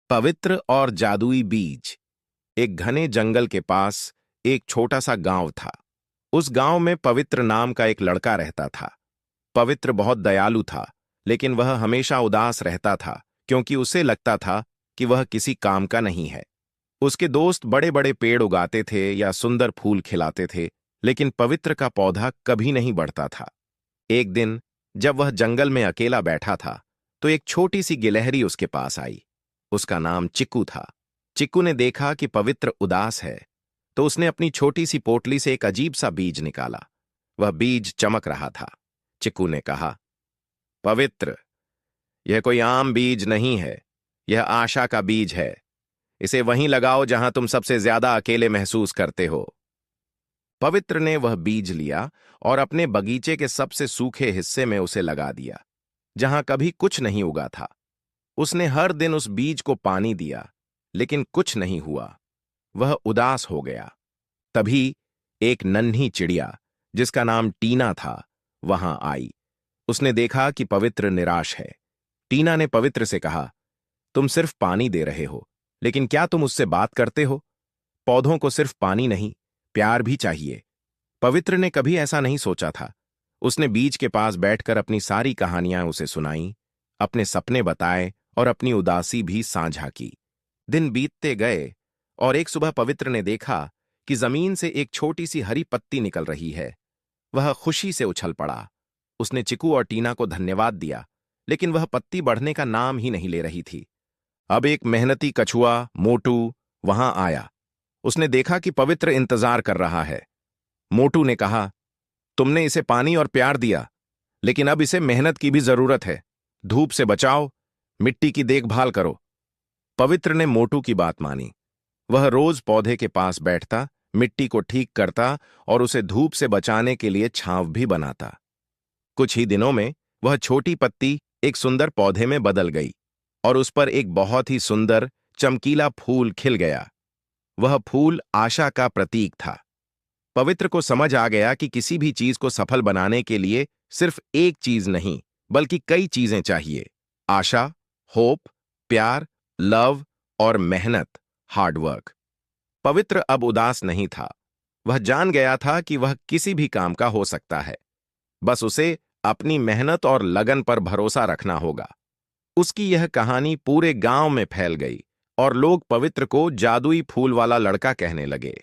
पवित्र और जादुई बीज। एक घने जंगल के पास एक छोटा सा गांव था। उस गांव में पवित्र नाम का एक लड़का रहता था। पवित्र बहुत दयालु था, लेकिन वह हमेशा उदास रहता था क्योंकि उसे लगता था कि वह किसी काम का नहीं है। उसके दोस्त बड़े बड़े पेड़ उगाते थे या सुंदर फूल खिलाते थे, लेकिन पवित्र का पौधा कभी नहीं बढ़ता था। एक दिन जब वह जंगल में अकेला बैठा था, तो एक छोटी सी गिलहरी उसके पास आई। उसका नाम चिक्कू था। चिक्कू ने देखा कि पवित्र उदास है, तो उसने अपनी छोटी सी पोटली से एक अजीब सा बीज निकाला। वह बीज चमक रहा था। चिक्कू ने कहा, पवित्र, यह कोई आम बीज नहीं है, यह आशा का बीज है। इसे वहीं लगाओ जहां तुम सबसे ज्यादा अकेले महसूस करते हो। पवित्र ने वह बीज लिया और अपने बगीचे के सबसे सूखे हिस्से में उसे लगा दिया, जहां कभी कुछ नहीं उगा था। उसने हर दिन उस बीज को पानी दिया, लेकिन कुछ नहीं हुआ। वह उदास हो गया। तभी एक नन्ही चिड़िया, जिसका नाम टीना था, वहां आई। उसने देखा कि पवित्र निराश है। टीना ने पवित्र से कहा, तुम सिर्फ पानी दे रहे हो, लेकिन क्या तुम उससे बात करते हो? पौधों को सिर्फ पानी नहीं, प्यार भी चाहिए। पवित्र ने कभी ऐसा नहीं सोचा था। उसने बीज के पास बैठकर अपनी सारी कहानियां उसे सुनाई, अपने सपने बताए और अपनी उदासी भी साझा की। दिन बीतते गए और एक सुबह पवित्र ने देखा कि जमीन से एक छोटी सी हरी पत्ती निकल रही है। वह खुशी से उछल पड़ा। उसने चिक्कू और टीना को धन्यवाद दिया, लेकिन वह पत्ती बढ़ने का नाम ही नहीं ले रही थी। अब एक मेहनती कछुआ मोटू वहां आया। उसने देखा कि पवित्र इंतजार कर रहा है। मोटू ने कहा, तुमने इसे पानी और प्यार दिया, लेकिन अब इसे मेहनत की भी जरूरत है। धूप से बचाओ, मिट्टी की देखभाल करो। पवित्र ने मोटू की बात मानी। वह रोज पौधे के पास बैठता, मिट्टी को ठीक करता और उसे धूप से बचाने के लिए छांव भी बनाता। कुछ ही दिनों में वह छोटी पत्ती एक सुंदर पौधे में बदल गई और उस पर एक बहुत ही सुंदर चमकीला फूल खिल गया। वह फूल आशा का प्रतीक था। पवित्र को समझ आ गया कि किसी भी चीज को सफल बनाने के लिए सिर्फ एक चीज नहीं, बल्कि कई चीजें चाहिए। आशा, होप, प्यार, लव और मेहनत, हार्डवर्क। पवित्र अब उदास नहीं था। वह जान गया था कि वह किसी भी काम का हो सकता है। बस उसे अपनी मेहनत और लगन पर भरोसा रखना होगा। उसकी यह कहानी पूरे गांव में फैल गई और लोग पवित्र को जादुई फूल वाला लड़का कहने लगे।